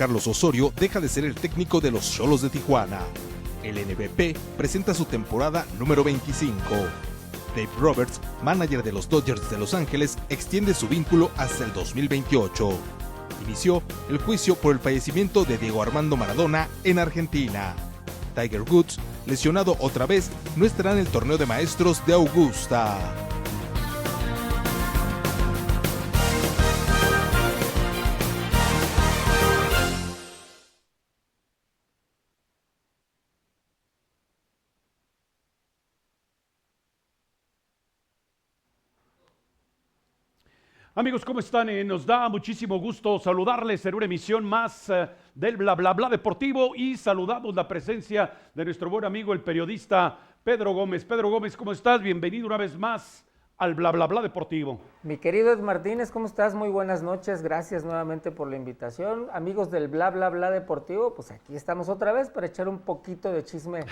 Carlos Osorio deja de ser el técnico de los Xolos de Tijuana. El MVP presenta su temporada número 25. Dave Roberts, manager de los Dodgers de Los Ángeles, extiende su vínculo hasta el 2028. Inició el juicio por el fallecimiento de Diego Armando Maradona en Argentina. Tiger Woods, lesionado otra vez, no estará en el torneo de maestros de Augusta. Amigos, ¿cómo están? Nos da muchísimo gusto saludarles en una emisión más del Bla Bla Bla Deportivo y saludamos la presencia de nuestro buen amigo, el periodista Pedro Gómez. Pedro Gómez, ¿cómo estás? Bienvenido una vez más al Bla Bla Bla Deportivo. Mi querido Ed Martínez, ¿cómo estás? Muy buenas noches, gracias nuevamente por la invitación. Amigos del Bla Bla Bla Deportivo, pues aquí estamos otra vez para echar un poquito de chisme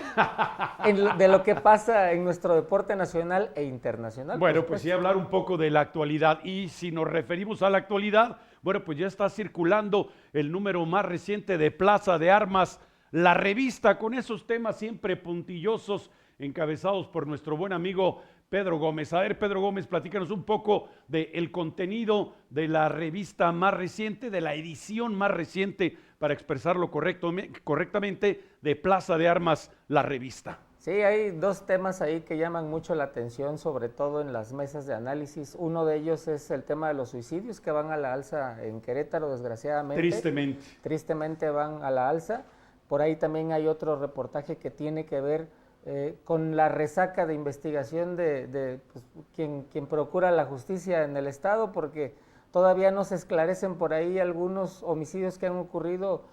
de lo que pasa en nuestro deporte nacional e internacional. Bueno, pues sí, hablar un poco de la actualidad, y si nos referimos a la actualidad, bueno, pues ya está circulando el número más reciente de Plaza de Armas, la revista, con esos temas siempre puntillosos, encabezados por nuestro buen amigo Pedro Gómez. A ver, Pedro Gómez, platícanos un poco del contenido de la revista más reciente, de la edición más reciente, para expresarlo correctamente, de Plaza de Armas, la revista. Sí, hay dos temas ahí que llaman mucho la atención, sobre todo en las mesas de análisis. Uno de ellos es el tema de los suicidios, que van a la alza en Querétaro, desgraciadamente. Tristemente van a la alza. Por ahí también hay otro reportaje que tiene que ver con la resaca de investigación de pues, quien procura la justicia en el estado, porque todavía no se esclarecen por ahí algunos homicidios que han ocurrido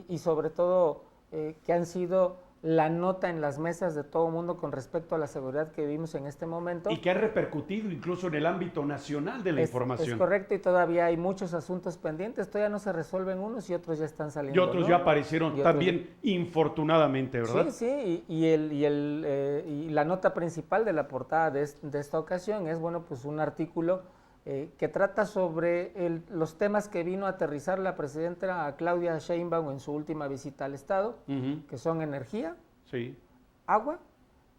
y sobre todo que han sido la nota en las mesas de todo el mundo con respecto a la seguridad que vivimos en este momento. Y que ha repercutido incluso en el ámbito nacional de la información. Es correcto, y todavía hay muchos asuntos pendientes, todavía no se resuelven unos y otros ya están saliendo. Y otros, ¿no?, ya aparecieron también, infortunadamente, ¿verdad? Sí, y la nota principal de la portada de esta ocasión es, bueno, pues un artículo que trata sobre los temas que vino a aterrizar la presidenta Claudia Sheinbaum en su última visita al Estado, que son energía, agua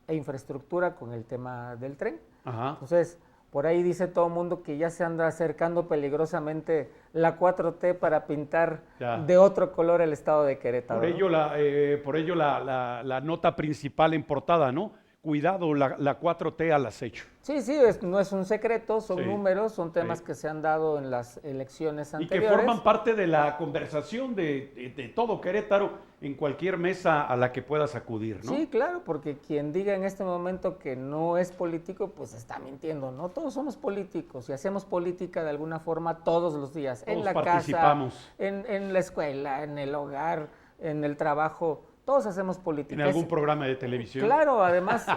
e infraestructura con el tema del tren. Entonces, por ahí dice todo el mundo que ya se anda acercando peligrosamente la 4T para pintar de otro color el Estado de Querétaro. Por ello la nota principal en portada, ¿no? Cuidado, la 4T al acecho. Sí, no es un secreto, son números, son temas que se han dado en las elecciones anteriores. Y que forman parte de la conversación de todo Querétaro en cualquier mesa a la que puedas acudir, ¿no? Sí, claro, porque quien diga en este momento que no es político, pues está mintiendo, ¿no? Todos somos políticos y hacemos política de alguna forma todos los días. Todos en la participamos. Casa, en la escuela, en el hogar, en el trabajo. Todos hacemos política. ¿En algún programa de televisión? Claro, además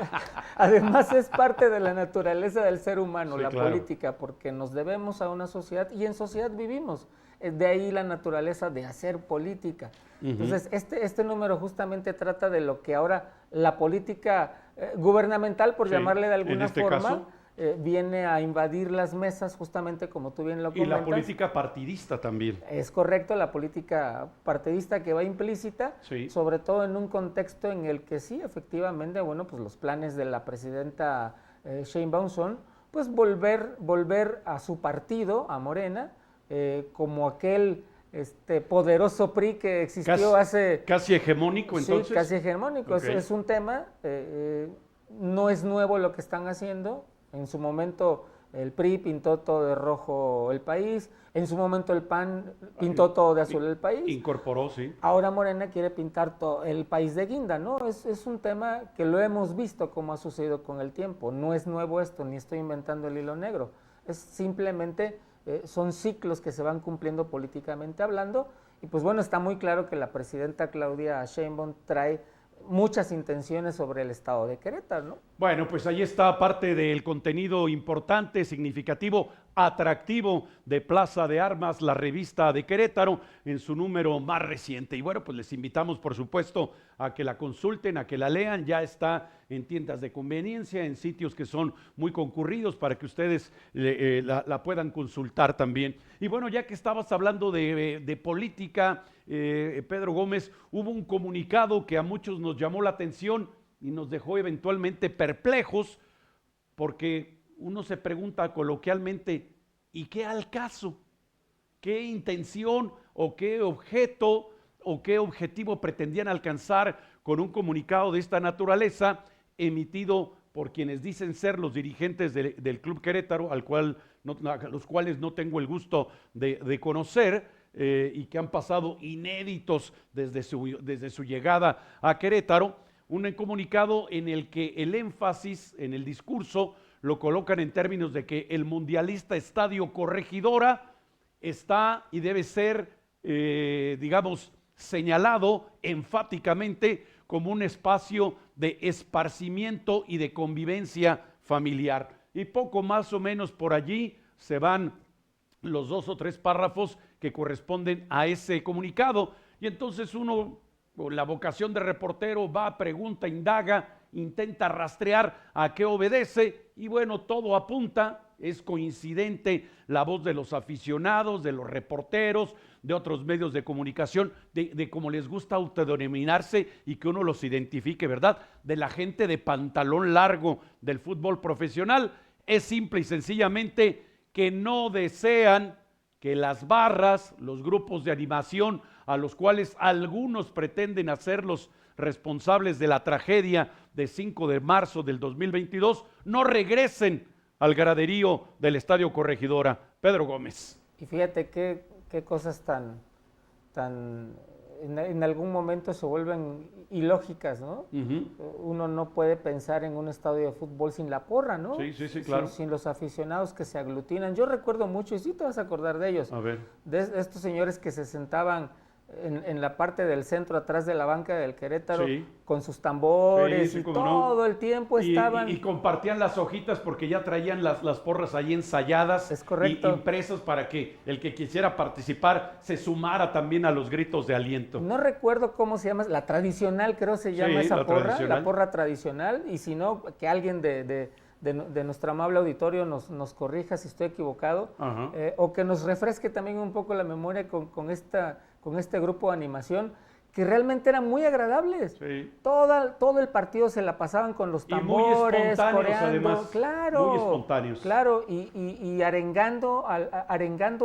es parte de la naturaleza del ser humano, la política, porque nos debemos a una sociedad y en sociedad vivimos. De ahí la naturaleza de hacer política. Entonces, este número justamente trata de lo que ahora la política gubernamental, por llamarle de alguna forma, caso, viene a invadir las mesas, justamente como tú bien lo comentas. Y la política partidista también. Es correcto, la política partidista que va implícita, sobre todo en un contexto en el que sí, efectivamente, bueno, pues los planes de la presidenta Sheinbaum son, pues volver a su partido, a Morena, como aquel poderoso PRI que existió hace... Casi hegemónico, entonces. Sí, casi hegemónico, es un tema, no es nuevo lo que están haciendo. En su momento el PRI pintó todo de rojo el país, en su momento el PAN pintó todo de azul el país. Incorporó, sí. Ahora Morena quiere pintar todo el país de guinda, ¿no? Es un tema que lo hemos visto como ha sucedido con el tiempo. No es nuevo esto, ni estoy inventando el hilo negro. Es simplemente, son ciclos que se van cumpliendo políticamente hablando. Y pues bueno, está muy claro que la presidenta Claudia Sheinbaum trae muchas intenciones sobre el estado de Querétaro, ¿no? Bueno, pues ahí está parte del contenido importante, significativo, atractivo de Plaza de Armas, la revista de Querétaro, en su número más reciente. Y bueno, pues les invitamos, por supuesto, a que la consulten, a que la lean. Ya está en tiendas de conveniencia, en sitios que son muy concurridos para que ustedes la puedan consultar también. Y bueno, ya que estabas hablando de política, Pedro Gómez, hubo un comunicado que a muchos nos llamó la atención y nos dejó eventualmente perplejos, porque uno se pregunta coloquialmente, ¿y qué al caso? ¿Qué intención o qué objeto o qué objetivo pretendían alcanzar con un comunicado de esta naturaleza emitido por quienes dicen ser los dirigentes del Club Querétaro, a los cuales no tengo el gusto de conocer, y que han pasado inéditos desde su llegada a Querétaro? Un comunicado en el que el énfasis en el discurso lo colocan en términos de que el mundialista Estadio Corregidora está y debe ser, digamos, señalado enfáticamente como un espacio de esparcimiento y de convivencia familiar. Y poco más o menos por allí se van los 2 o 3 párrafos que corresponden a ese comunicado. Y entonces uno, con la vocación de reportero, va, pregunta, indaga, intenta rastrear a qué obedece, y bueno, todo apunta, es coincidente la voz de los aficionados, de los reporteros, de otros medios de comunicación, de cómo les gusta autodenominarse y que uno los identifique, ¿verdad? De la gente de pantalón largo del fútbol profesional. Es simple y sencillamente que no desean que las barras, los grupos de animación, a los cuales algunos pretenden hacerlos responsables de la tragedia de 5 de marzo del 2022, no regresen al graderío del Estadio Corregidora. Pedro Gómez. Y fíjate qué cosas tan en algún momento se vuelven ilógicas, ¿no? Uno no puede pensar en un estadio de fútbol sin la porra, ¿no? Sí, claro. Sin los aficionados que se aglutinan. Yo recuerdo mucho, y sí te vas a acordar de ellos, de estos señores que se sentaban en la parte del centro, atrás de la banca del Querétaro, con sus tambores, y todo el tiempo estaban... Y compartían las hojitas porque ya traían las porras ahí ensayadas. Es correcto. Y impresas para que el que quisiera participar se sumara también a los gritos de aliento. No recuerdo cómo se llama, la tradicional creo se llama esa porra, la porra tradicional, y si no, que alguien de nuestro amable auditorio nos corrija si estoy equivocado, o que nos refresque también un poco la memoria con este grupo de animación, que realmente eran muy agradables. Todo el partido se la pasaban con los tambores, coreando, además, claro, muy espontáneos. Claro, y arengando,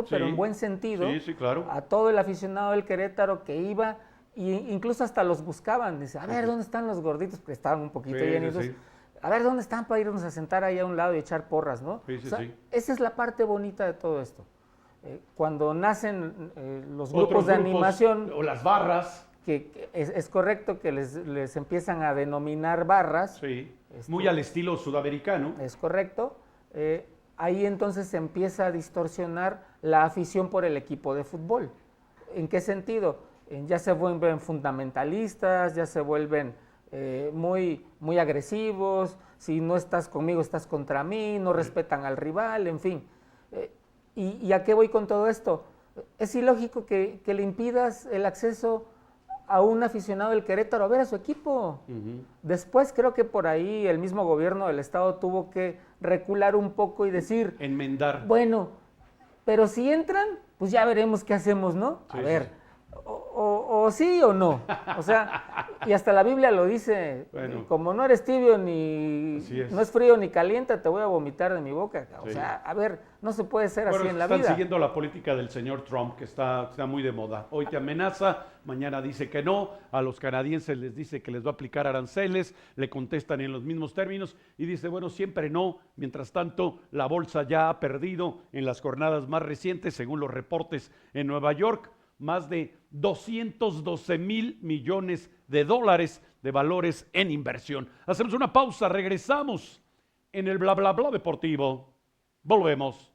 pero en buen sentido, claro, a todo el aficionado del Querétaro que iba, e incluso hasta los buscaban. Dice, a ver, ¿dónde están los gorditos? Porque estaban un poquito llenitos. A ver, ¿dónde están para irnos a sentar ahí a un lado y echar porras, ¿no? Esa es la parte bonita de todo esto. Cuando nacen los grupos de animación... O las barras. Que es correcto que les empiezan a denominar barras. Muy al estilo sudamericano. Es correcto. Ahí entonces se empieza a distorsionar la afición por el equipo de fútbol. ¿En qué sentido? Ya se vuelven fundamentalistas, ya se vuelven muy agresivos. Si no estás conmigo, estás contra mí, no respetan al rival, en fin. ¿Y a qué voy con todo esto? Es ilógico que le impidas el acceso a un aficionado del Querétaro a ver a su equipo. Después creo que por ahí el mismo gobierno del estado tuvo que recular un poco y decir... Enmendar. Bueno, pero si entran, pues ya veremos qué hacemos, ¿no? A ver, o sí o no. O sea, y hasta la Biblia lo dice, como no eres tibio ni no es frío ni caliente, te voy a vomitar de mi boca. O sea, a ver, no se puede ser así en la vida. Están siguiendo la política del señor Trump, que está muy de moda. Hoy te amenaza, mañana dice que no, a los canadienses les dice que les va a aplicar aranceles, le contestan en los mismos términos y dice, bueno, siempre no. Mientras tanto, la bolsa ya ha perdido en las jornadas más recientes, según los reportes en Nueva York, más de 212,000 millones de dólares de valores en inversión. Hacemos una pausa, regresamos en el bla bla bla deportivo. Volvemos.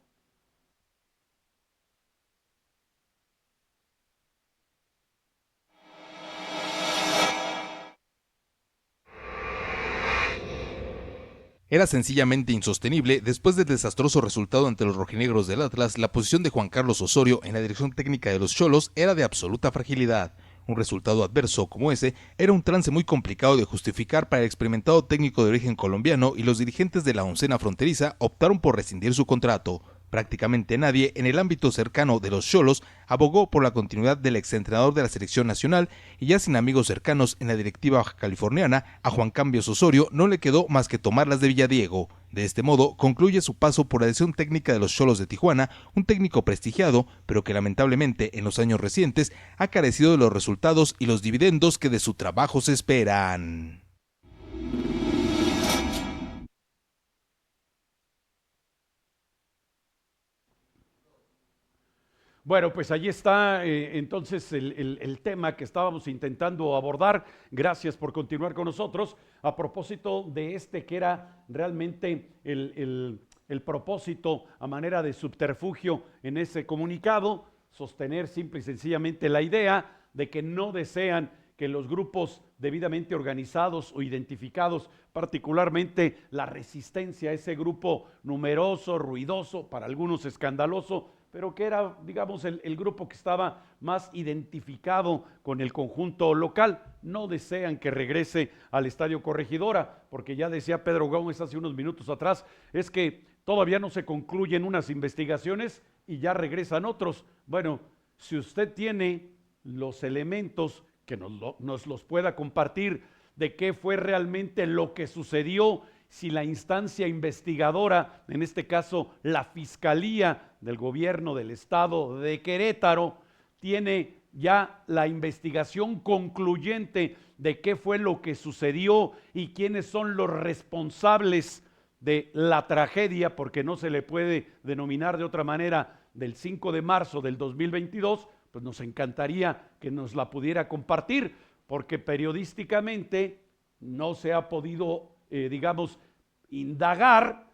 Era sencillamente insostenible, después del desastroso resultado ante los rojinegros del Atlas, la posición de Juan Carlos Osorio en la dirección técnica de los Xolos era de absoluta fragilidad. Un resultado adverso como ese era un trance muy complicado de justificar para el experimentado técnico de origen colombiano, y los dirigentes de la oncena fronteriza optaron por rescindir su contrato. Prácticamente nadie en el ámbito cercano de los Xolos abogó por la continuidad del exentrenador de la selección nacional, y ya sin amigos cercanos en la directiva bajacaliforniana, a Juan Cambios Osorio no le quedó más que tomar las de Villadiego. De este modo concluye su paso por la dirección técnica de los Xolos de Tijuana, un técnico prestigiado, pero que lamentablemente en los años recientes ha carecido de los resultados y los dividendos que de su trabajo se esperan. Bueno, pues ahí está entonces el tema que estábamos intentando abordar. Gracias por continuar con nosotros. A propósito de que era realmente el propósito a manera de subterfugio en ese comunicado, sostener simple y sencillamente la idea de que no desean que los grupos debidamente organizados o identificados, particularmente la resistencia, ese grupo numeroso, ruidoso, para algunos escandaloso, pero que era, digamos, el grupo que estaba más identificado con el conjunto local, no desean que regrese al Estadio Corregidora, porque ya decía Pedro Gómez hace unos minutos atrás, es que todavía no se concluyen unas investigaciones y ya regresan otros. Bueno, si usted tiene los elementos que nos los pueda compartir de qué fue realmente lo que sucedió, si la instancia investigadora, en este caso la Fiscalía del Gobierno del Estado de Querétaro, tiene ya la investigación concluyente de qué fue lo que sucedió y quiénes son los responsables de la tragedia, porque no se le puede denominar de otra manera, del 5 de marzo del 2022, pues nos encantaría que nos la pudiera compartir, porque periodísticamente no se ha podido digamos, indagar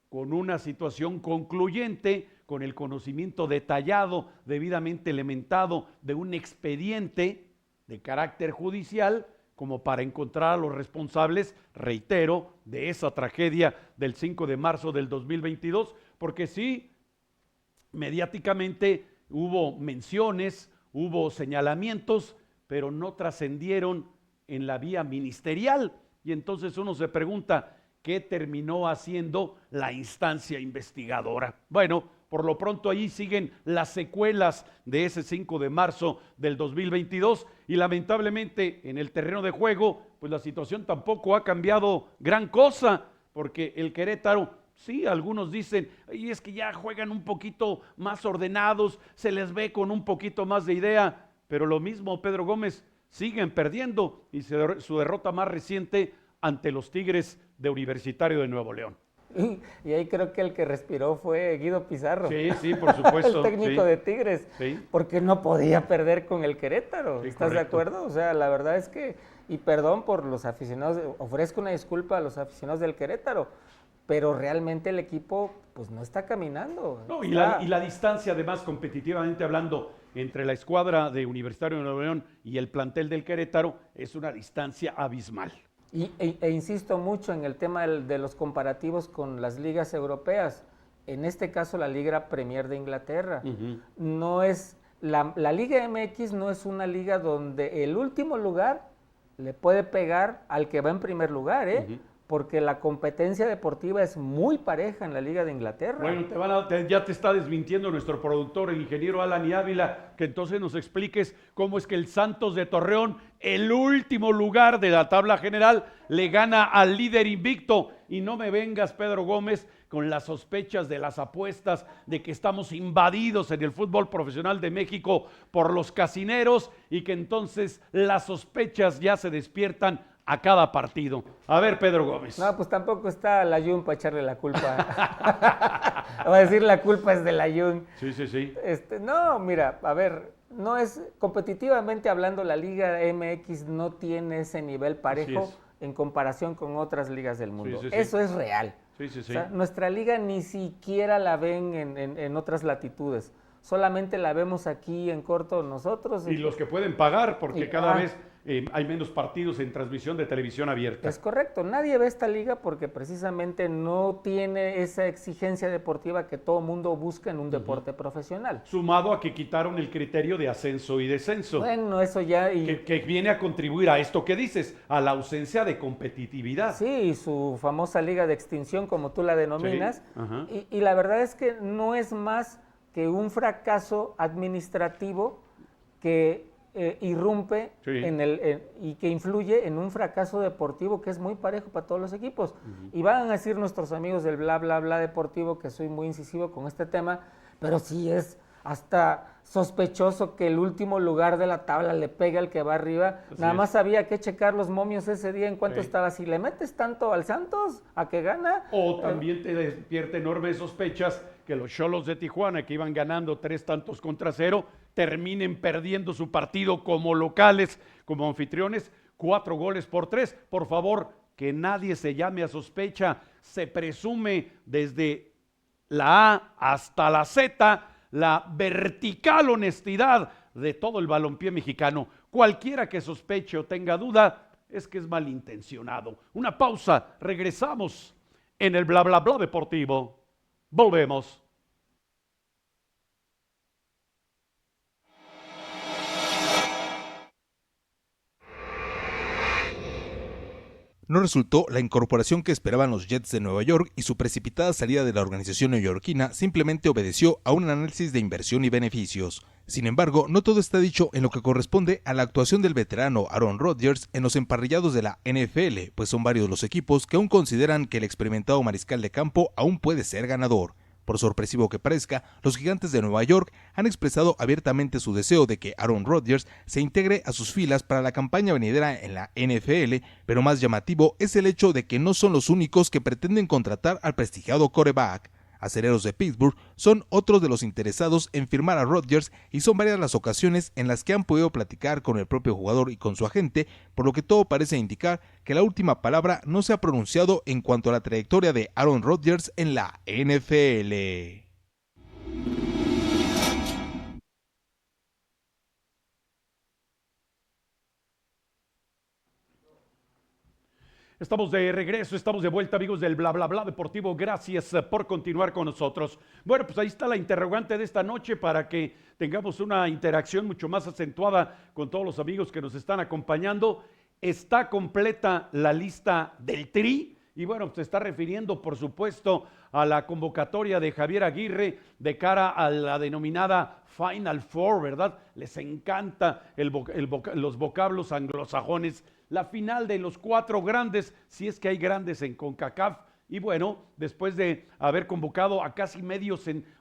con una situación concluyente, con el conocimiento detallado, debidamente elementado de un expediente de carácter judicial, como para encontrar a los responsables, reitero, de esa tragedia del 5 de marzo del 2022, porque sí, mediáticamente hubo menciones, hubo señalamientos, pero no trascendieron en la vía ministerial. Y entonces uno se pregunta, ¿qué terminó haciendo la instancia investigadora? Bueno, por lo pronto ahí siguen las secuelas de ese 5 de marzo del 2022 y lamentablemente en el terreno de juego, pues la situación tampoco ha cambiado gran cosa, porque el Querétaro, sí, algunos dicen, y es que ya juegan un poquito más ordenados, se les ve con un poquito más de idea, pero lo mismo, Pedro Gómez, siguen perdiendo, y su derrota más reciente ante los Tigres de Universitario de Nuevo León. Y ahí creo que el que respiró fue Guido Pizarro. Sí, por supuesto. El técnico de Tigres, porque no podía perder con el Querétaro. Sí, ¿estás correcto. de acuerdo? O sea, la verdad es que, y perdón por los aficionados, ofrezco una disculpa a los aficionados del Querétaro, pero realmente el equipo pues no está caminando. No, y la distancia, además, competitivamente hablando, entre la escuadra de Universitario de Nuevo León y el plantel del Querétaro, es una distancia abismal. E insisto mucho en el tema de los comparativos con las ligas europeas. En este caso, la Liga Premier de Inglaterra. No es, la Liga MX no es una liga donde el último lugar le puede pegar al que va en primer lugar, porque la competencia deportiva es muy pareja en la Liga de Inglaterra. Bueno, ya te está desmintiendo nuestro productor, el ingeniero Alan y Ávila, que entonces nos expliques cómo es que el Santos de Torreón, el último lugar de la tabla general, le gana al líder invicto. Y no me vengas, Pedro Gómez, con las sospechas de las apuestas, de que estamos invadidos en el fútbol profesional de México por los casineros y que entonces las sospechas ya se despiertan a cada partido. A ver, Pedro Gómez. No, pues tampoco está la Jun para echarle la culpa. Va a decir la culpa es de la Jun. Sí. No, mira, a ver, no es, competitivamente hablando, la Liga MX no tiene ese nivel parejo en comparación con otras ligas del mundo. Sí. Eso es real. Sí. O sea, nuestra liga ni siquiera la ven en otras latitudes. Solamente la vemos aquí en corto nosotros. Y los que pueden pagar, porque cada vez hay menos partidos en transmisión de televisión abierta. Es correcto, nadie ve esta liga porque precisamente no tiene esa exigencia deportiva que todo mundo busca en un deporte profesional. Sumado a que quitaron el criterio de ascenso y descenso. Bueno, eso ya... Que viene a contribuir a esto que dices, a la ausencia de competitividad. Sí, y su famosa liga de extinción, como tú la denominas. Sí. Y la verdad es que no es más que un fracaso administrativo que irrumpe y que influye en un fracaso deportivo que es muy parejo para todos los equipos. Y van a decir nuestros amigos del bla, bla, bla deportivo que soy muy incisivo con este tema, pero sí es hasta sospechoso que el último lugar de la tabla le pegue al que va arriba. Nada más había que checar los momios ese día en cuánto estaba. Si le metes tanto al Santos, a que gana. O también te despierta enormes sospechas que los Xolos de Tijuana, que iban ganando 3-0, terminen perdiendo su partido como locales, como anfitriones, 4-3. Por favor, que nadie se llame a sospecha. Se presume desde la A hasta la Z la vertical honestidad de todo el balompié mexicano. Cualquiera que sospeche o tenga duda es que es malintencionado. Una pausa, regresamos en el bla bla bla deportivo. Volvemos. No resultó la incorporación que esperaban los Jets de Nueva York y su precipitada salida de la organización neoyorquina simplemente obedeció a un análisis de inversión y beneficios. Sin embargo, no todo está dicho en lo que corresponde a la actuación del veterano Aaron Rodgers en los emparrillados de la NFL, pues son varios los equipos que aún consideran que el experimentado mariscal de campo aún puede ser ganador. Por sorpresivo que parezca, los Gigantes de Nueva York han expresado abiertamente su deseo de que Aaron Rodgers se integre a sus filas para la campaña venidera en la NFL, pero más llamativo es el hecho de que no son los únicos que pretenden contratar al prestigiado quarterback. Acereros de Pittsburgh son otros de los interesados en firmar a Rodgers y son varias las ocasiones en las que han podido platicar con el propio jugador y con su agente, por lo que todo parece indicar que la última palabra no se ha pronunciado en cuanto a la trayectoria de Aaron Rodgers en la NFL. Estamos de regreso, estamos de vuelta, amigos del bla bla bla deportivo. Gracias por continuar con nosotros. Bueno, pues ahí está la interrogante de esta noche para que tengamos una interacción mucho más acentuada con todos los amigos que nos están acompañando. ¿Está completa la lista del Tri? Y bueno, se está refiriendo, por supuesto, a la convocatoria de Javier Aguirre de cara a la denominada Final Four, ¿verdad? Les encanta los vocablos anglosajones. La final de los 4 grandes, si es que hay grandes en CONCACAF. Y bueno, después de haber convocado a casi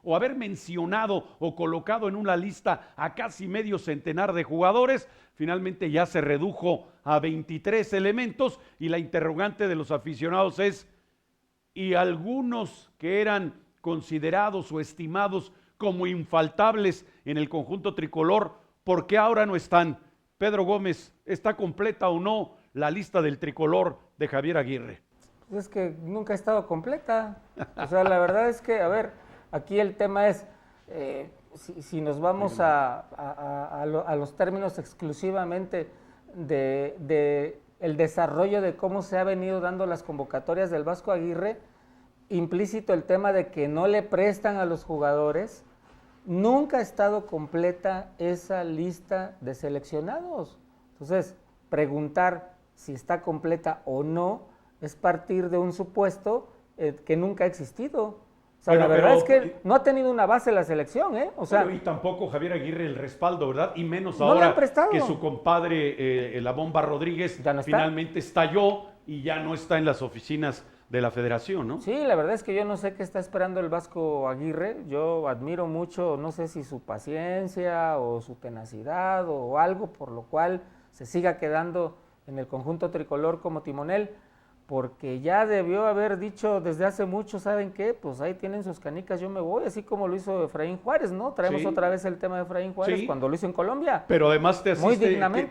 o haber mencionado o colocado en una lista a casi medio centenar de jugadores, finalmente ya se redujo a 23 elementos y la interrogante de los aficionados es, ¿y algunos que eran considerados o estimados como infaltables en el conjunto tricolor, por qué ahora no están? Pedro Gómez, ¿está completa o no la lista del tricolor de Javier Aguirre? Es que nunca ha estado completa. O sea, la verdad es que, a ver, aquí el tema es, si nos vamos a los términos exclusivamente de el desarrollo de cómo se ha venido dando las convocatorias del Vasco Aguirre, implícito el tema de que no le prestan a los jugadores. Nunca ha estado completa esa lista de seleccionados. Entonces, preguntar si está completa o no es partir de un supuesto que nunca ha existido. O sea, la verdad es que no ha tenido una base la selección, ¿eh? O sea, y tampoco Javier Aguirre el respaldo, ¿verdad? Y menos ahora que su compadre, la Bomba Rodríguez, finalmente estalló y ya no está en las oficinas de la federación, ¿no? Sí, la verdad es que yo no sé qué está esperando el Vasco Aguirre. Yo admiro mucho, no sé si su paciencia o su tenacidad o algo por lo cual se siga quedando en el conjunto tricolor como timonel, porque ya debió haber dicho desde hace mucho, ¿saben qué? Pues ahí tienen sus canicas, yo me voy, así como lo hizo Efraín Juárez, ¿no? Traemos otra vez el tema de Efraín Juárez cuando lo hizo en Colombia. Pero además te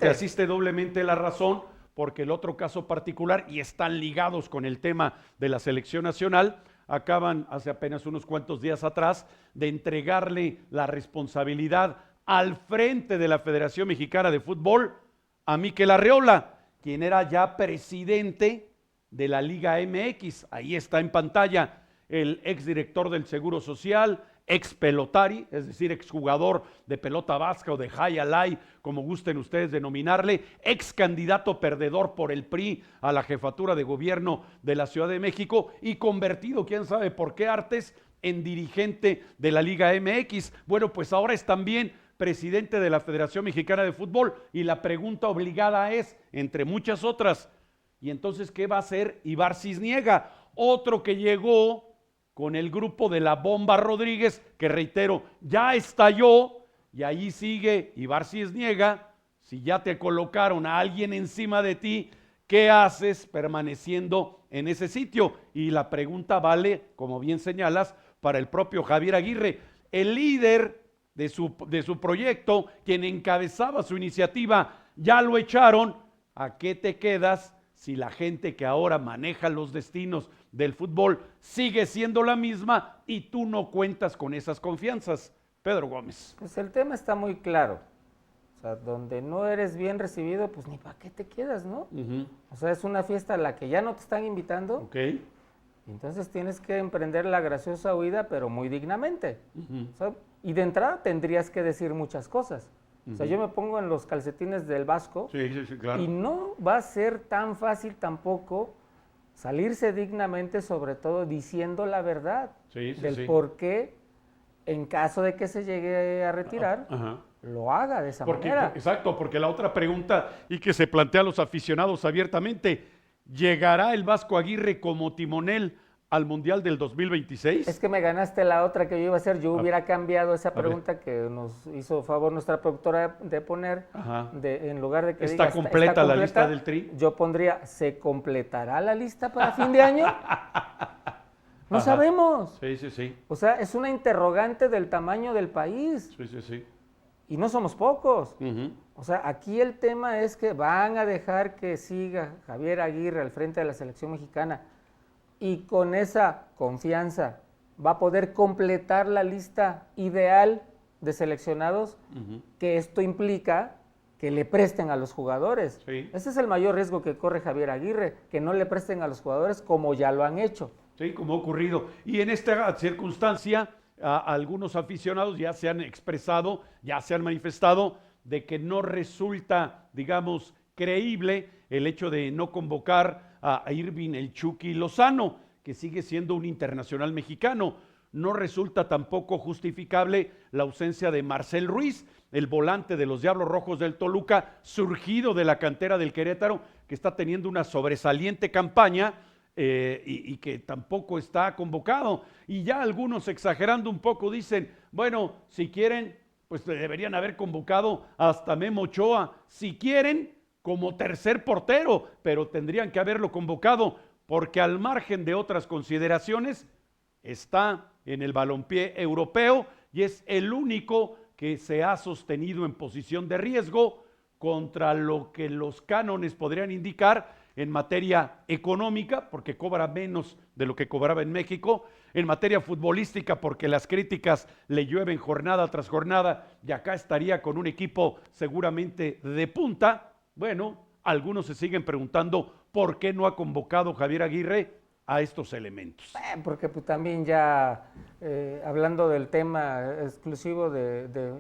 asiste doblemente la razón, porque el otro caso particular, y están ligados con el tema de la selección nacional, acaban hace apenas unos cuantos días atrás de entregarle la responsabilidad al frente de la Federación Mexicana de Fútbol a Mikel Arreola, quien era ya presidente de la Liga MX. Ahí está en pantalla el exdirector del Seguro Social, ex pelotari, es decir, exjugador de pelota vasca o de jai alai, como gusten ustedes denominarle, ex candidato perdedor por el PRI a la jefatura de gobierno de la Ciudad de México y convertido, quién sabe por qué artes, en dirigente de la Liga MX. Bueno, pues ahora es también presidente de la Federación Mexicana de Fútbol y la pregunta obligada es, entre muchas otras, ¿y entonces qué va a hacer Ibar Cisniega? Otro que llegó con el grupo de la Bomba Rodríguez, que reitero, ya estalló, y ahí sigue Ibar Cisniega. Si ya te colocaron a alguien encima de ti, ¿qué haces permaneciendo en ese sitio? Y la pregunta vale, como bien señalas, para el propio Javier Aguirre, el líder de su proyecto, quien encabezaba su iniciativa, ya lo echaron. ¿A qué te quedas si la gente que ahora maneja los destinos del fútbol sigue siendo la misma y tú no cuentas con esas confianzas? Pedro Gómez. Pues el tema está muy claro. O sea, donde no eres bien recibido, pues ni para qué te quedas, ¿no? O sea, es una fiesta a la que ya no te están invitando. Ok. Entonces tienes que emprender la graciosa huida, pero muy dignamente. O sea, y de entrada tendrías que decir muchas cosas. O sea, yo me pongo en los calcetines del Vasco, sí, claro. Y no va a ser tan fácil tampoco salirse dignamente, sobre todo diciendo la verdad del por qué, en caso de que se llegue a retirar, lo haga de esa manera. Exacto, porque la otra pregunta y que se plantea a los aficionados abiertamente, ¿llegará el Vasco Aguirre como timonel al Mundial del 2026? Es que me ganaste la otra que yo iba a hacer. Yo hubiera cambiado esa pregunta que nos hizo favor nuestra productora de poner, en lugar de que ¿Está completa la lista del Tri? Yo pondría, ¿se completará la lista para fin de año? No sabemos. Sí. O sea, es una interrogante del tamaño del país. Sí. Y no somos pocos. O sea, aquí el tema es que van a dejar que siga Javier Aguirre al frente de la selección mexicana y con esa confianza va a poder completar la lista ideal de seleccionados, que esto implica que le presten a los jugadores. Ese es el mayor riesgo que corre Javier Aguirre, que no le presten a los jugadores como ya lo han hecho. Sí, como ha ocurrido. Y en esta circunstancia, algunos aficionados ya se han expresado, ya se han manifestado de que no resulta, digamos, creíble el hecho de no convocar a Irving el Chucky Lozano, que sigue siendo un internacional mexicano. No resulta tampoco justificable la ausencia de Marcel Ruiz, el volante de los Diablos Rojos del Toluca, surgido de la cantera del Querétaro, que está teniendo una sobresaliente campaña y que tampoco está convocado. Y ya algunos, exagerando un poco, dicen, bueno, si quieren, pues deberían haber convocado hasta Memo Ochoa, si quieren, como tercer portero, pero tendrían que haberlo convocado, porque al margen de otras consideraciones, está en el balompié europeo y es el único que se ha sostenido en posición de riesgo contra lo que los cánones podrían indicar en materia económica, porque cobra menos de lo que cobraba en México, en materia futbolística, porque las críticas le llueven jornada tras jornada, y acá estaría con un equipo seguramente de punta. Bueno, algunos se siguen preguntando por qué no ha convocado Javier Aguirre a estos elementos. Porque pues, también ya, hablando del tema exclusivo de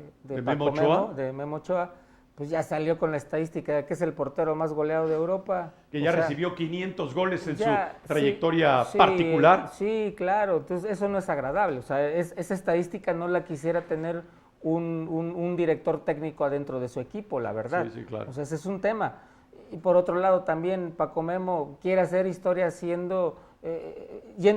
Memo Ochoa, pues ya salió con la estadística de que es el portero más goleado de Europa. Que ya recibió 500 goles en su trayectoria particular. Sí, claro, entonces eso no es agradable. O sea, esa estadística no la quisiera tener un director técnico adentro de su equipo, la verdad. Sí, claro. O sea, ese es un tema. Y por otro lado también Paco Memo quiere hacer historia yendo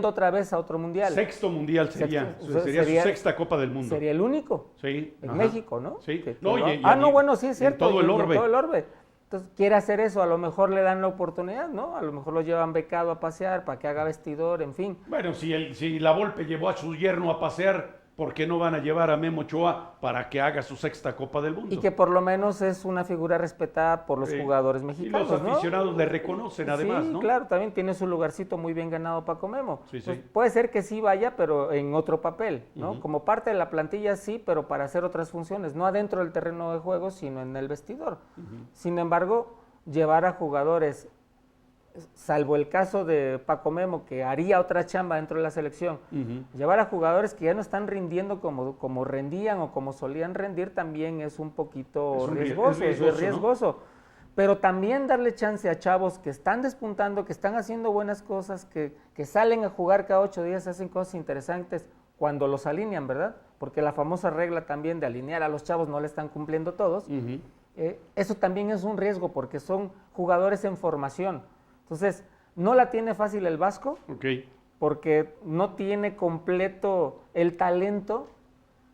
otra vez a otro mundial. Sexto mundial sería su sexta Copa del Mundo. Sería el único. Sí. En México, ¿no? Sí. Bueno, sí, es cierto. En todo el orbe. En todo el orbe. Entonces quiere hacer eso, a lo mejor le dan la oportunidad, ¿no? A lo mejor lo llevan becado a pasear para que haga vestidor, en fin. Bueno, si la Volpe llevó a su yerno a pasear, ¿por qué no van a llevar a Memo Ochoa para que haga su sexta Copa del Mundo? Y que por lo menos es una figura respetada por los jugadores mexicanos, y los aficionados le reconocen además, sí, ¿no? Claro, también tiene su lugarcito muy bien ganado Paco Memo. Sí, pues puede ser que sí vaya, pero en otro papel, ¿no? Como parte de la plantilla sí, pero para hacer otras funciones, no adentro del terreno de juego, sino en el vestidor. Sin embargo, llevar a jugadores, salvo el caso de Paco Memo, que haría otra chamba dentro de la selección, llevar a jugadores que ya no están rindiendo como rendían o como solían rendir, también es un poquito riesgoso, es riesgoso. ¿No? Pero también darle chance a chavos que están despuntando, que están haciendo buenas cosas, que salen a jugar cada 8 días, hacen cosas interesantes cuando los alinean, ¿verdad? Porque la famosa regla también de alinear a los chavos no le están cumpliendo todos. Eso también es un riesgo porque son jugadores en formación. Entonces, no la tiene fácil el Vasco, porque no tiene completo el talento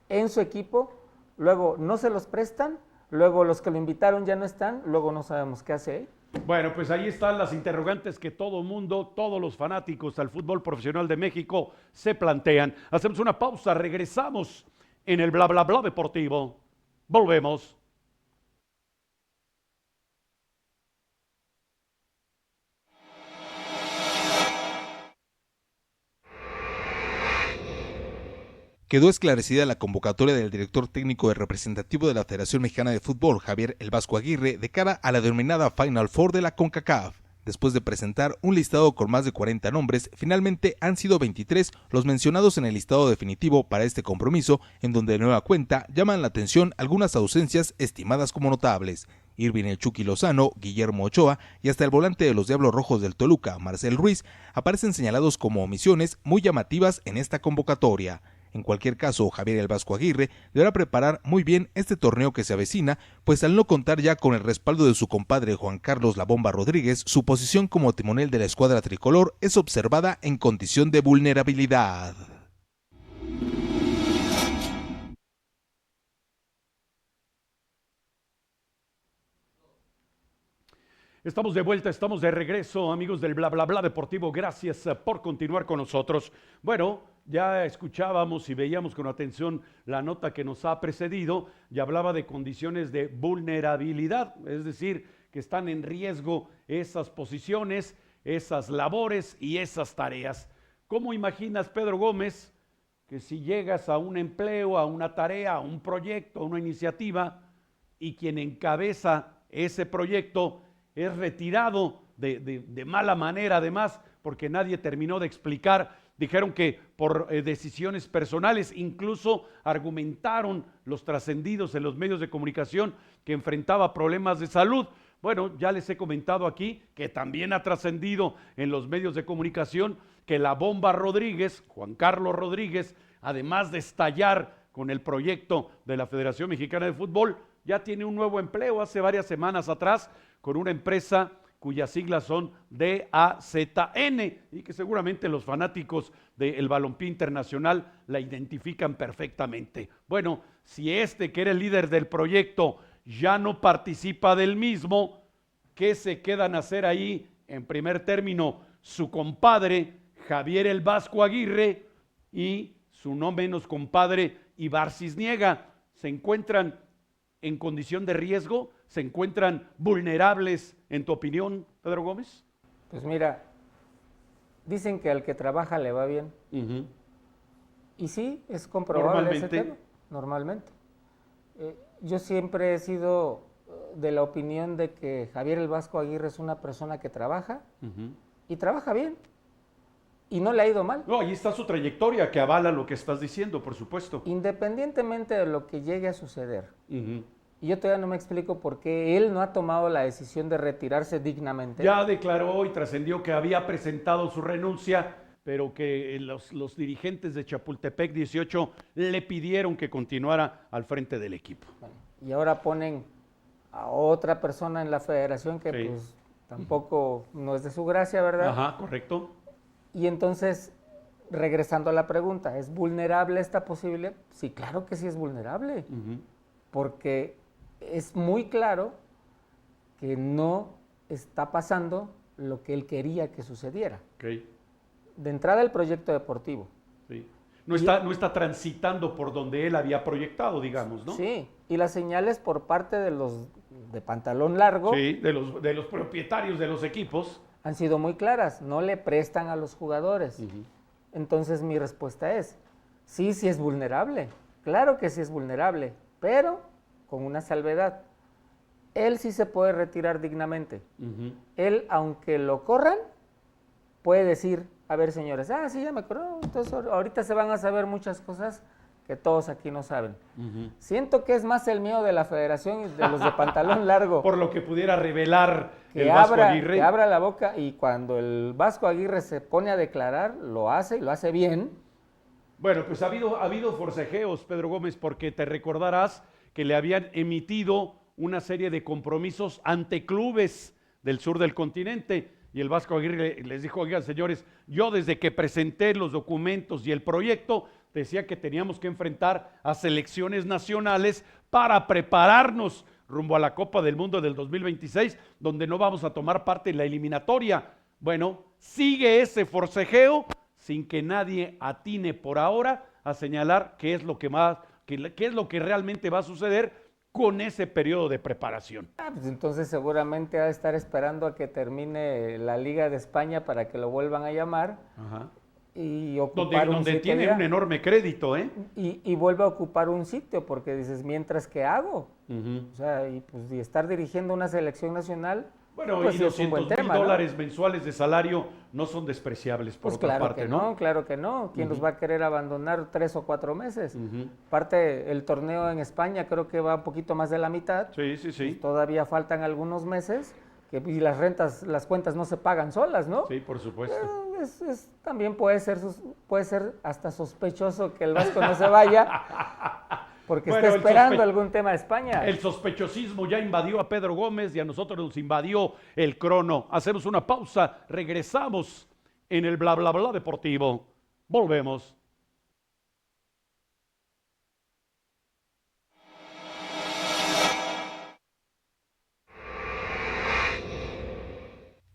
en su equipo, luego no se los prestan, luego los que lo invitaron ya no están, luego no sabemos qué hace. Bueno, pues ahí están las interrogantes que todo mundo, todos los fanáticos al fútbol profesional de México se plantean. Hacemos una pausa, regresamos en el Bla Bla Bla Deportivo. Volvemos. Quedó esclarecida la convocatoria del director técnico y representativo de la Federación Mexicana de Fútbol, Javier El Vasco Aguirre, de cara a la denominada Final Four de la CONCACAF. Después de presentar un listado con más de 40 nombres, finalmente han sido 23 los mencionados en el listado definitivo para este compromiso, en donde de nueva cuenta llaman la atención algunas ausencias estimadas como notables. Irving El Chucky Lozano, Guillermo Ochoa y hasta el volante de los Diablos Rojos del Toluca, Marcel Ruiz, aparecen señalados como omisiones muy llamativas en esta convocatoria. En cualquier caso, Javier El Vasco Aguirre deberá preparar muy bien este torneo que se avecina, pues al no contar ya con el respaldo de su compadre Juan Carlos La Bomba Rodríguez, su posición como timonel de la escuadra tricolor es observada en condición de vulnerabilidad. Estamos de vuelta, estamos de regreso, amigos del Bla Bla Bla Deportivo. Gracias por continuar con nosotros. Bueno, ya escuchábamos y veíamos con atención la nota que nos ha precedido y hablaba de condiciones de vulnerabilidad, es decir, que están en riesgo esas posiciones, esas labores y esas tareas. ¿Cómo imaginas, Pedro Gómez, que si llegas a un empleo, a una tarea, a un proyecto, a una iniciativa y quien encabeza ese proyecto es retirado de mala manera, además, porque nadie terminó de explicar? Dijeron que por decisiones personales, incluso argumentaron los trascendidos en los medios de comunicación que enfrentaba problemas de salud. Bueno, ya les he comentado aquí que también ha trascendido en los medios de comunicación que la Bomba Rodríguez, Juan Carlos Rodríguez, además de estallar con el proyecto de la Federación Mexicana de Fútbol, ya tiene un nuevo empleo hace varias semanas atrás con una empresa cuyas siglas son DAZN y que seguramente los fanáticos del balompié internacional la identifican perfectamente. Bueno, si este que era el líder del proyecto ya no participa del mismo, ¿qué se quedan a hacer ahí? En primer término, su compadre Javier El Vasco Aguirre y su no menos compadre Ibar Cisniega. ¿Se encuentran en condición de riesgo? ¿Se encuentran vulnerables, en tu opinión, Pedro Gómez? Pues mira, dicen que al que trabaja le va bien. Y sí, es comprobable ese tema, normalmente. Yo siempre he sido de la opinión de que Javier El Vasco Aguirre es una persona que trabaja y trabaja bien. Y no le ha ido mal. No, ahí está su trayectoria que avala lo que estás diciendo, por supuesto. Independientemente de lo que llegue a suceder. Y yo todavía no me explico por qué él no ha tomado la decisión de retirarse dignamente. Ya declaró y trascendió que había presentado su renuncia, pero que los dirigentes de Chapultepec 18 le pidieron que continuara al frente del equipo. Bueno, y ahora ponen a otra persona en la federación que pues tampoco no es de su gracia, ¿verdad? Ajá, correcto. Y entonces, regresando a la pregunta, ¿es vulnerable esta posibilidad? Sí, claro que sí es vulnerable, porque es muy claro que no está pasando lo que él quería que sucediera. Okay. De entrada el proyecto deportivo. Sí. No está transitando por donde él había proyectado, digamos, ¿no? Sí, y las señales por parte de los de pantalón largo. Sí, de los propietarios de los equipos. Han sido muy claras, no le prestan a los jugadores. Entonces mi respuesta es, sí es vulnerable, claro que sí es vulnerable, pero con una salvedad. Él sí se puede retirar dignamente. Él, aunque lo corran, puede decir, a ver señores, sí, ya me acuerdo, entonces ahorita se van a saber muchas cosas que todos aquí no saben. Siento que es más el miedo de la federación y de los de pantalón largo. Por lo que pudiera revelar el Vasco Aguirre. Que abra la boca, y cuando el Vasco Aguirre se pone a declarar, lo hace y lo hace bien. Bueno, pues ha habido forcejeos, Pedro Gómez, porque te recordarás que le habían emitido una serie de compromisos ante clubes del sur del continente, y el Vasco Aguirre les dijo, oigan señores, yo desde que presenté los documentos y el proyecto, decía que teníamos que enfrentar a selecciones nacionales para prepararnos rumbo a la Copa del Mundo del 2026, donde no vamos a tomar parte en la eliminatoria. Bueno, sigue ese forcejeo sin que nadie atine por ahora a señalar qué es lo que realmente va a suceder con ese periodo de preparación. Pues entonces seguramente ha de estar esperando a que termine la Liga de España para que lo vuelvan a llamar. Y ocupar donde tiene un enorme crédito, y vuelve a ocupar un sitio, porque dices, mientras que hago, o sea, y estar dirigiendo una selección nacional. Bueno, pues y $200,000 mensuales de salario no son despreciables por otra parte, ¿no? Claro que no. ¿Quién los va a querer abandonar 3 o 4 meses? Aparte, el torneo en España creo que va un poquito más de la mitad. Sí. Pues todavía faltan algunos meses, y las cuentas no se pagan solas, ¿no? Sí, por supuesto. También puede ser hasta sospechoso que el Vasco no se vaya, porque está esperando algún tema de España. El sospechosismo ya invadió a Pedro Gómez y a nosotros nos invadió el crono. Hacemos una pausa, regresamos en el bla bla bla deportivo. Volvemos.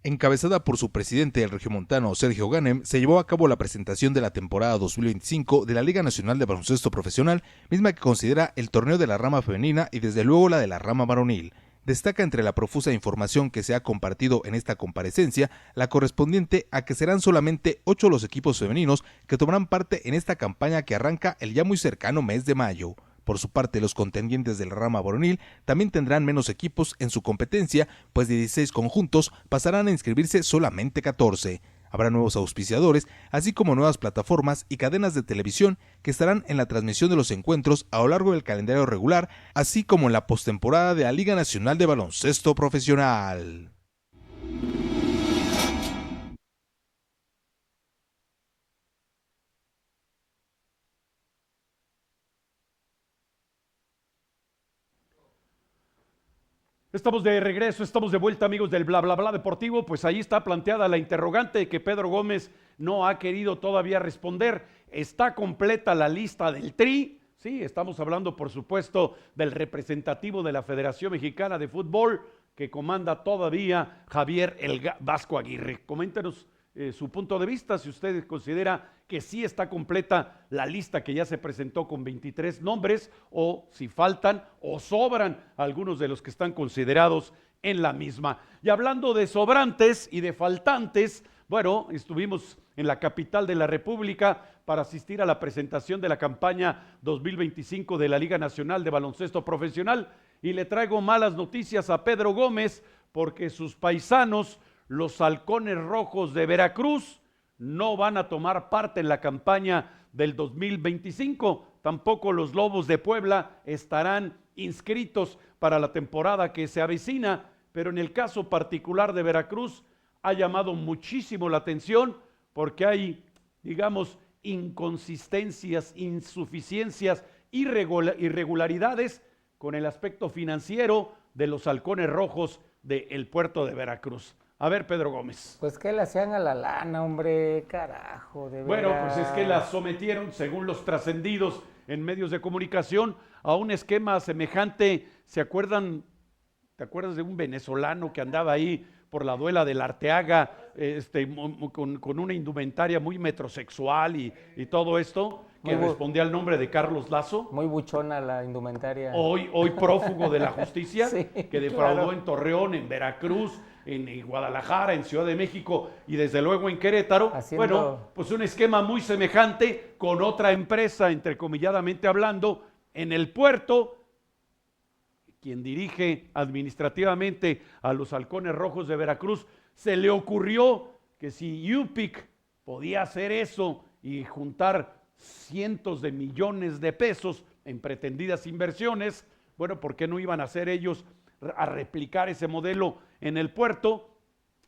Encabezada por su presidente, el regiomontano Sergio Ganem, se llevó a cabo la presentación de la temporada 2025 de la Liga Nacional de Baloncesto Profesional, misma que considera el torneo de la rama femenina y desde luego la de la rama varonil. Destaca entre la profusa información que se ha compartido en esta comparecencia la correspondiente a que serán solamente 8 los equipos femeninos que tomarán parte en esta campaña que arranca el ya muy cercano mes de mayo. Por su parte, los contendientes de la rama varonil también tendrán menos equipos en su competencia, pues de 16 conjuntos pasarán a inscribirse solamente 14. Habrá nuevos auspiciadores, así como nuevas plataformas y cadenas de televisión que estarán en la transmisión de los encuentros a lo largo del calendario regular, así como en la postemporada de la Liga Nacional de Baloncesto Profesional. Estamos de regreso, estamos de vuelta, amigos del bla bla bla deportivo. Pues ahí está planteada la interrogante que Pedro Gómez no ha querido todavía responder. ¿Está completa la lista del Tri? Sí, estamos hablando por supuesto del representativo de la Federación Mexicana de Fútbol que comanda todavía Javier el Vasco Aguirre. Coméntenos su punto de vista, si usted considera que sí está completa la lista que ya se presentó con 23 nombres, o si faltan o sobran algunos de los que están considerados en la misma. Y hablando de sobrantes y de faltantes, bueno, estuvimos en la capital de la República para asistir a la presentación de la campaña 2025 de la Liga Nacional de Baloncesto Profesional, y le traigo malas noticias a Pedro Gómez porque sus paisanos, los Halcones Rojos de Veracruz, no van a tomar parte en la campaña del 2025. Tampoco los Lobos de Puebla estarán inscritos para la temporada que se avecina, pero en el caso particular de Veracruz ha llamado muchísimo la atención porque hay, digamos, inconsistencias, insuficiencias, irregularidades con el aspecto financiero de los Halcones Rojos del puerto de Veracruz. A ver, Pedro Gómez. Pues que le hacían a la lana, hombre, carajo, de Bueno, veras. pues es que la sometieron, según los trascendidos en medios de comunicación, a un esquema semejante. ¿Te acuerdas de un venezolano que andaba ahí por la Duela del Arteaga con una indumentaria muy metrosexual y todo esto? que respondía al nombre de Carlos Lazo. Muy buchona la indumentaria. Hoy prófugo de la justicia, sí, que defraudó en Torreón, en Veracruz, en Guadalajara, en Ciudad de México y desde luego en Querétaro. Bueno, pues un esquema muy semejante con otra empresa, entrecomilladamente hablando, en el puerto. Quien dirige administrativamente a los Halcones Rojos de Veracruz, se le ocurrió que si UPIC podía hacer eso y juntar cientos de millones de pesos en pretendidas inversiones, bueno, ¿por qué no iban a hacer ellos a replicar ese modelo en el puerto?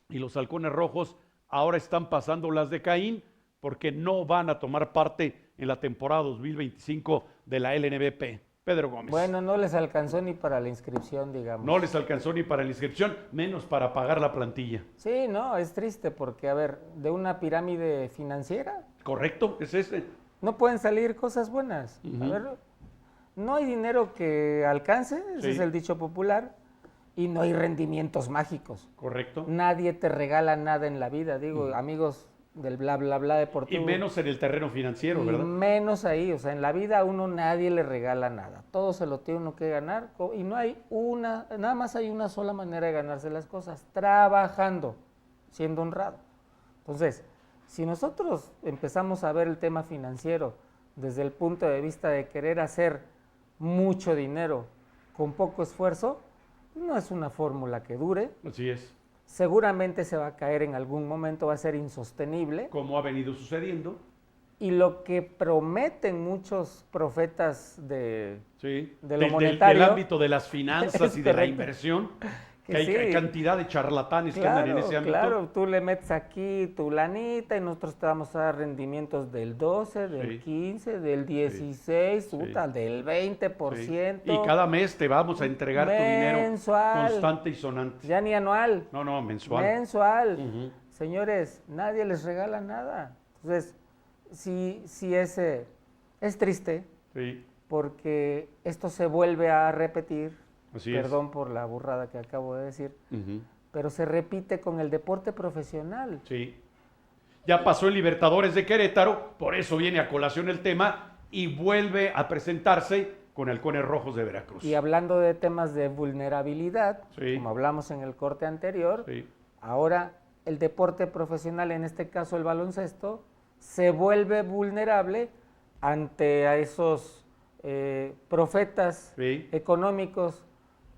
Y los Halcones Rojos ahora están pasando las de Caín porque no van a tomar parte en la temporada 2025 de la LNBP. Pedro Gómez. Bueno, no les alcanzó ni para la inscripción, digamos. No les alcanzó ni para la inscripción, menos para pagar la plantilla. Sí, no, es triste porque, a ver, de una pirámide financiera. Correcto, es ese. No pueden salir cosas buenas. A ver, no hay dinero que alcance, ese es el dicho popular, y no hay rendimientos mágicos. Correcto. Nadie te regala nada en la vida, digo, amigos del bla, bla, bla deportivo. Y menos en el terreno financiero, ¿verdad? Menos ahí, o sea, en la vida a uno nadie le regala nada. Todo se lo tiene uno que ganar y no hay nada más hay una sola manera de ganarse las cosas, trabajando, siendo honrado. Entonces, si nosotros empezamos a ver el tema financiero desde el punto de vista de querer hacer mucho dinero con poco esfuerzo, no es una fórmula que dure. Así es. Seguramente se va a caer en algún momento, va a ser insostenible. Como ha venido sucediendo. Y lo que prometen muchos profetas de lo monetario. Del ámbito de las finanzas y de la inversión, que hay cantidad de charlatanes que andan en ese ámbito. Claro, tú le metes aquí tu lanita y nosotros te vamos a dar rendimientos del 12, del 15, del 16, del 20%. Y cada mes te vamos a entregar tu dinero constante y sonante. Ya ni anual. No, mensual. Mensual. Señores, nadie les regala nada. Entonces, sí es triste, porque esto se vuelve a repetir. Perdón por la burrada que acabo de decir, pero se repite con el deporte profesional. Sí. Ya pasó en Libertadores de Querétaro, por eso viene a colación el tema y vuelve a presentarse con Halcones Rojos de Veracruz. Y hablando de temas de vulnerabilidad, como hablamos en el corte anterior, ahora el deporte profesional, en este caso el baloncesto, se vuelve vulnerable ante a esos profetas económicos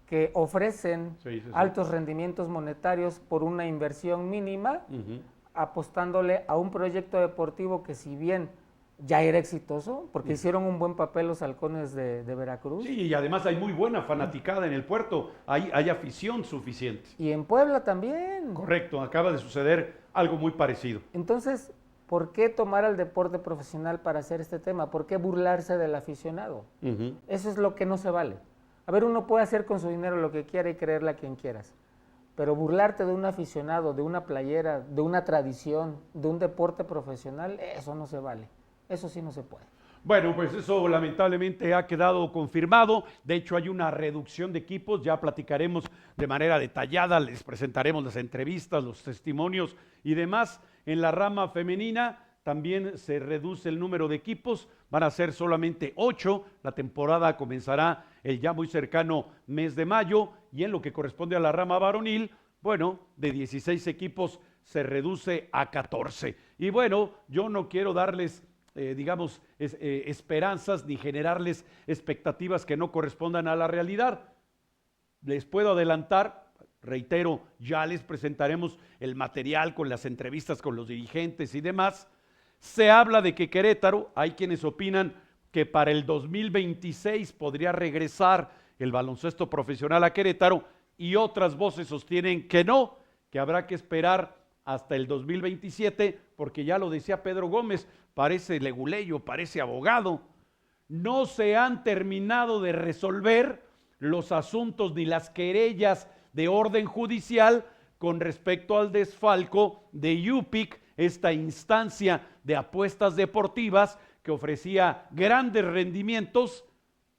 que ofrecen altos rendimientos monetarios por una inversión mínima, apostándole a un proyecto deportivo que, si bien ya era exitoso, porque hicieron un buen papel los Halcones de Veracruz. Sí, y además hay muy buena fanaticada en el puerto, hay afición suficiente. Y en Puebla también. Correcto, acaba de suceder algo muy parecido. Entonces, ¿por qué tomar al deporte profesional para hacer este tema? ¿Por qué burlarse del aficionado? Eso es lo que no se vale. A ver, uno puede hacer con su dinero lo que quiera y creerle a quien quieras, pero burlarte de un aficionado, de una playera, de una tradición, de un deporte profesional, eso no se vale. Eso sí no se puede. Bueno, pues eso lamentablemente ha quedado confirmado. De hecho, hay una reducción de equipos. Ya platicaremos de manera detallada, les presentaremos las entrevistas, los testimonios y demás. En la rama femenina también se reduce el número de equipos. Van a ser solamente 8. La temporada comenzará el ya muy cercano mes de mayo. Y en lo que corresponde a la rama varonil, bueno, de 16 equipos se reduce a 14. Y bueno, yo no quiero darles esperanzas ni generarles expectativas que no correspondan a la realidad. Les puedo adelantar, reitero, ya les presentaremos el material con las entrevistas con los dirigentes y demás. Se habla de que Querétaro, hay quienes opinan que para el 2026 podría regresar el baloncesto profesional a Querétaro, y otras voces sostienen que no, que habrá que esperar hasta el 2027, porque ya lo decía Pedro Gómez, parece leguleyo, parece abogado. No se han terminado de resolver los asuntos ni las querellas de orden judicial con respecto al desfalco de UPIC, esta instancia de apuestas deportivas que ofrecía grandes rendimientos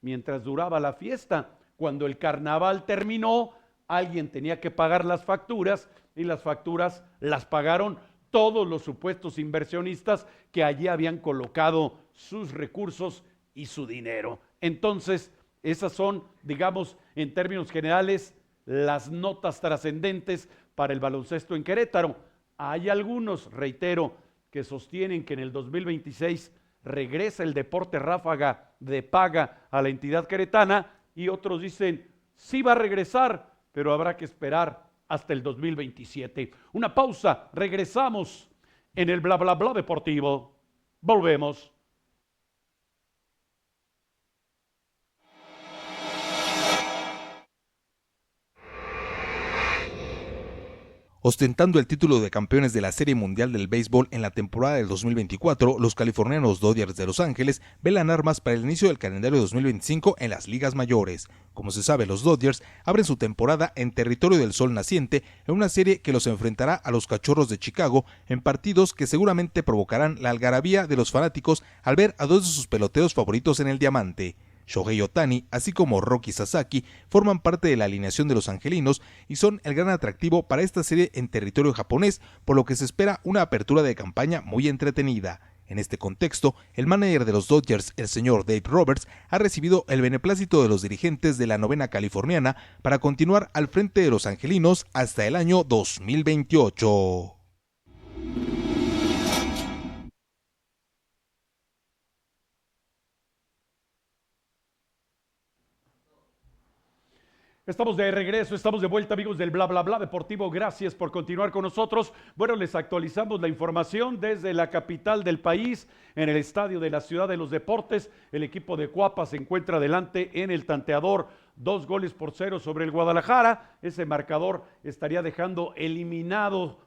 mientras duraba la fiesta. Cuando el carnaval terminó, alguien tenía que pagar las facturas, y las facturas las pagaron todos los supuestos inversionistas que allí habían colocado sus recursos y su dinero. Entonces, esas son, digamos, en términos generales, las notas trascendentes para el baloncesto en Querétaro. Hay algunos, reitero, que sostienen que en el 2026 regresa el deporte ráfaga de paga a la entidad queretana, y otros dicen, sí va a regresar, pero habrá que esperar hasta el 2027. Una pausa, regresamos en el bla bla bla deportivo. Volvemos. Ostentando el título de campeones de la Serie Mundial del Béisbol en la temporada del 2024, los californianos Dodgers de Los Ángeles velan armas para el inicio del calendario 2025 en las ligas mayores. Como se sabe, los Dodgers abren su temporada en territorio del sol naciente en una serie que los enfrentará a los Cachorros de Chicago en partidos que seguramente provocarán la algarabía de los fanáticos al ver a dos de sus peloteros favoritos en el diamante. Shohei Ohtani, así como Roki Sasaki, forman parte de la alineación de los angelinos y son el gran atractivo para esta serie en territorio japonés, por lo que se espera una apertura de campaña muy entretenida. En este contexto, el manager de los Dodgers, el señor Dave Roberts, ha recibido el beneplácito de los dirigentes de la novena californiana para continuar al frente de los angelinos hasta el año 2028. Estamos de regreso, estamos de vuelta, amigos del Bla Bla Bla Deportivo. Gracias por continuar con nosotros. Bueno, les actualizamos la información desde la capital del país, en el estadio de la Ciudad de los Deportes. El equipo de Cuapa se encuentra adelante en el tanteador, 2-0 sobre el Guadalajara. Ese marcador estaría dejando eliminado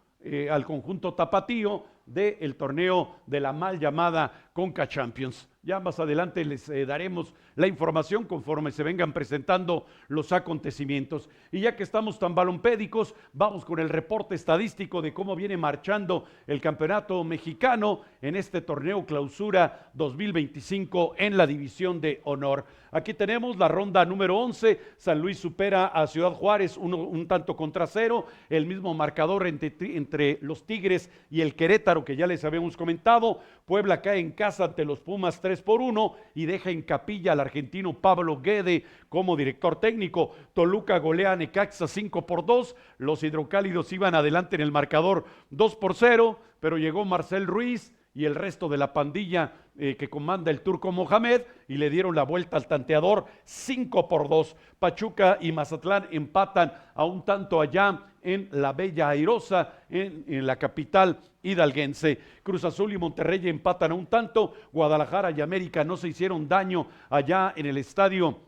al conjunto tapatío del torneo de la mal llamada Conca Champions. Ya más adelante les daremos la información conforme se vengan presentando los acontecimientos. Y ya que estamos tan balompédicos, vamos con el reporte estadístico de cómo viene marchando el campeonato mexicano en este torneo Clausura 2025 en la división de honor. Aquí tenemos la ronda número 11, San Luis supera a Ciudad Juárez un tanto contra 0, el mismo marcador entre los Tigres y el Querétaro que ya les habíamos comentado. Puebla cae en casa ante los Pumas 3-1 y deja en capilla al argentino Pablo Guede como director técnico. Toluca golea a Necaxa 5-2, los hidrocálidos iban adelante en el marcador 2-0, pero llegó Marcel Ruiz y el resto de la pandilla que comanda el Turco Mohamed y le dieron la vuelta al tanteador 5-2. Pachuca y Mazatlán empatan a un tanto allá en la Bella Airosa, en la capital hidalguense. Cruz Azul y Monterrey empatan a un tanto. Guadalajara y América no se hicieron daño allá en el estadio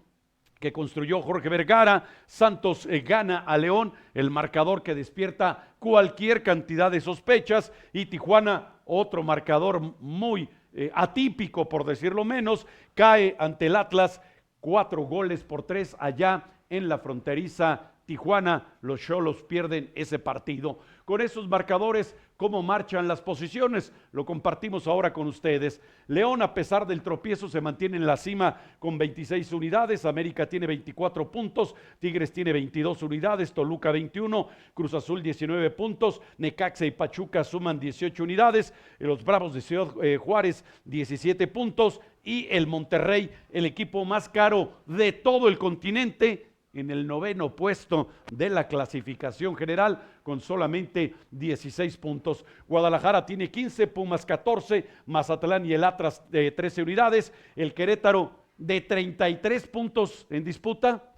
que construyó Jorge Vergara. Santos gana a León, el marcador que despierta cualquier cantidad de sospechas, y Tijuana, otro marcador muy atípico por decirlo menos, cae ante el Atlas 4-3 allá en la fronteriza Tijuana. Los Xolos pierden ese partido. Con esos marcadores, ¿cómo marchan las posiciones? Lo compartimos ahora con ustedes. León, a pesar del tropiezo, se mantiene en la cima con 26 unidades. América tiene 24 puntos. Tigres tiene 22 unidades. Toluca 21. Cruz Azul 19 puntos. Necaxa y Pachuca suman 18 unidades. Los Bravos de Ciudad Juárez 17 puntos. Y el Monterrey, el equipo más caro de todo el continente, en el 9º puesto de la clasificación general con solamente 16 puntos. Guadalajara tiene 15, Pumas 14, Mazatlán y el Atlas de 13 unidades. El Querétaro de 33 puntos en disputa,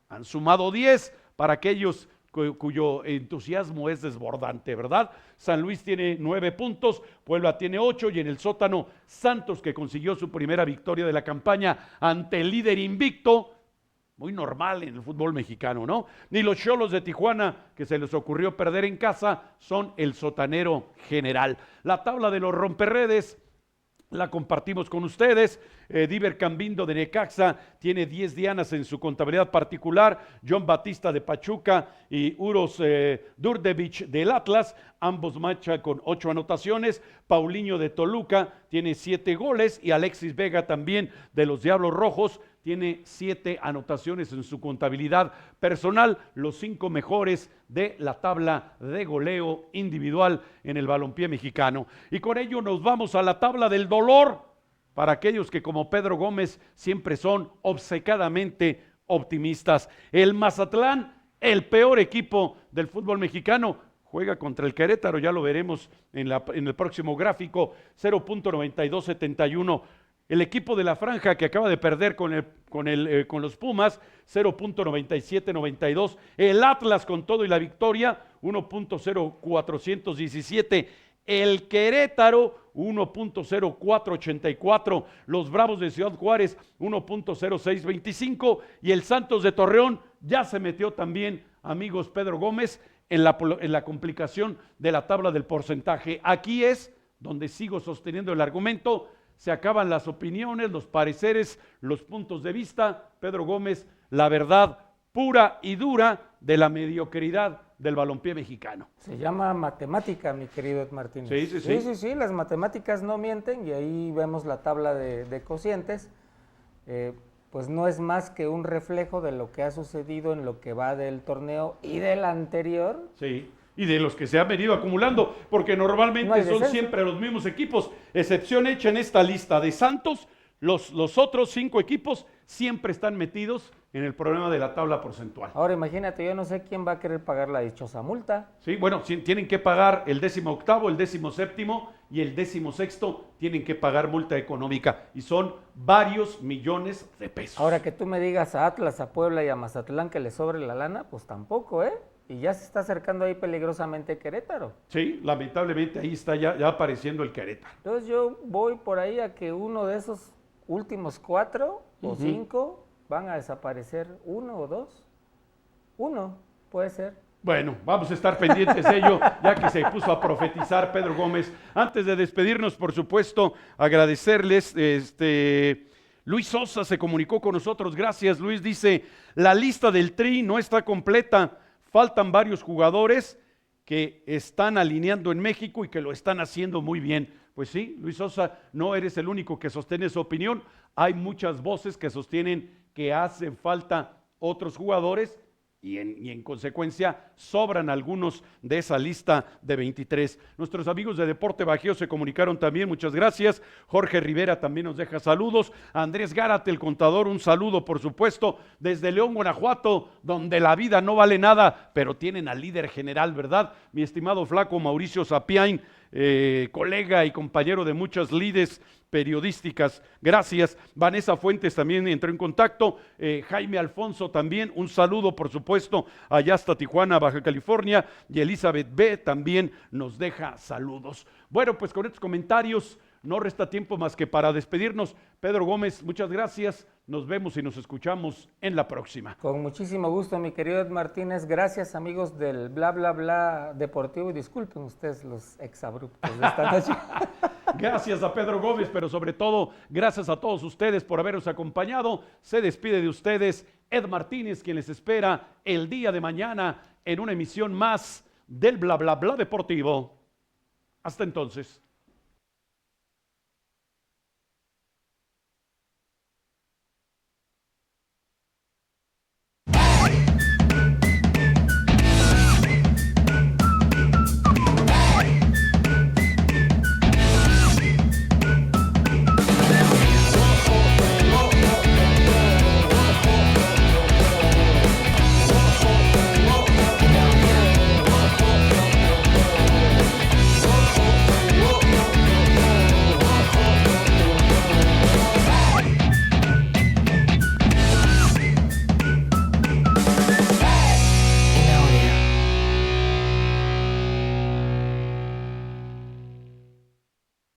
han sumado 10 para aquellos cuyo entusiasmo es desbordante, ¿verdad? San Luis tiene 9 puntos, Puebla tiene 8 y en el sótano Santos, que consiguió su primera victoria de la campaña ante el líder invicto. Muy normal en el fútbol mexicano, ¿no? Ni los Xolos de Tijuana, que se les ocurrió perder en casa, son el sotanero general. La tabla de los romperredes la compartimos con ustedes. Diver Cambindo de Necaxa tiene 10 dianas en su contabilidad particular. John Batista de Pachuca y Uros Durdevich del Atlas, ambos marchan con 8 anotaciones. Paulinho de Toluca tiene 7 goles y Alexis Vega también de los Diablos Rojos tiene 7 anotaciones en su contabilidad personal, los 5 mejores de la tabla de goleo individual en el balompié mexicano. Y con ello nos vamos a la tabla del dolor, para aquellos que como Pedro Gómez siempre son obcecadamente optimistas. El Mazatlán, el peor equipo del fútbol mexicano, juega contra el Querétaro, ya lo veremos en el próximo gráfico, 0.9271. El equipo de la Franja que acaba de perder con los Pumas, 0.9792. El Atlas con todo y la victoria, 1.0417. El Querétaro, 1.0484. Los Bravos de Ciudad Juárez, 1.0625. Y el Santos de Torreón ya se metió también, amigos, Pedro Gómez, en la complicación de la tabla del porcentaje. Aquí es donde sigo sosteniendo el argumento. Se acaban las opiniones, los pareceres, los puntos de vista. Pedro Gómez, la verdad pura y dura de la mediocridad del balompié mexicano. Se llama matemática, mi querido Ed Martínez. Sí, las matemáticas no mienten y ahí vemos la tabla de cocientes. Pues no es más que un reflejo de lo que ha sucedido en lo que va del torneo y del anterior. Sí, y de los que se han venido acumulando, porque normalmente son siempre los mismos equipos, excepción hecha en esta lista de Santos. Los otros 5 equipos siempre están metidos en el problema de la tabla porcentual. Ahora imagínate, yo no sé quién va a querer pagar la dichosa multa. Sí, bueno, tienen que pagar el 18º, el 17º y el 16º, tienen que pagar multa económica y son varios millones de pesos. Ahora que tú me digas a Atlas, a Puebla y a Mazatlán que les sobre la lana, pues tampoco, ¿eh? Y ya se está acercando ahí peligrosamente Querétaro. Sí, lamentablemente ahí está ya apareciendo el Querétaro. Entonces yo voy por ahí a que uno de esos últimos 4 o 5 van a desaparecer, 1 o 2. 1 puede ser. Bueno, vamos a estar pendientes de ello, ya que se puso a profetizar Pedro Gómez. Antes de despedirnos, por supuesto, agradecerles, Luis Sosa se comunicó con nosotros, gracias Luis, dice, la lista del Tri no está completa, faltan varios jugadores que están alineando en México y que lo están haciendo muy bien. Pues sí, Luis Sosa, no eres el único que sostiene su opinión, hay muchas voces que sostienen que hacen falta otros jugadores y en consecuencia sobran algunos de esa lista de 23. Nuestros amigos de Deporte Bajío se comunicaron también, muchas gracias. Jorge Rivera también nos deja saludos. Andrés Gárate, el contador, un saludo por supuesto desde León, Guanajuato, donde la vida no vale nada, pero tienen al líder general, ¿verdad? Mi estimado flaco Mauricio Sapiain, colega y compañero de muchas lides periodísticas, gracias. Vanessa Fuentes también entró en contacto, Jaime Alfonso también, un saludo por supuesto allá hasta Tijuana, Baja California, y Elizabeth B. también nos deja saludos. Bueno, pues con estos comentarios no resta tiempo más que para despedirnos. Pedro Gómez, muchas gracias, nos vemos y nos escuchamos en la próxima. Con muchísimo gusto, mi querido Ed Martínez, gracias amigos del bla bla bla deportivo y disculpen ustedes los exabruptos de esta noche. Gracias a Pedro Gómez, pero sobre todo gracias a todos ustedes por habernos acompañado. Se despide de ustedes Ed Martínez, quien les espera el día de mañana en una emisión más del bla bla bla deportivo. Hasta entonces.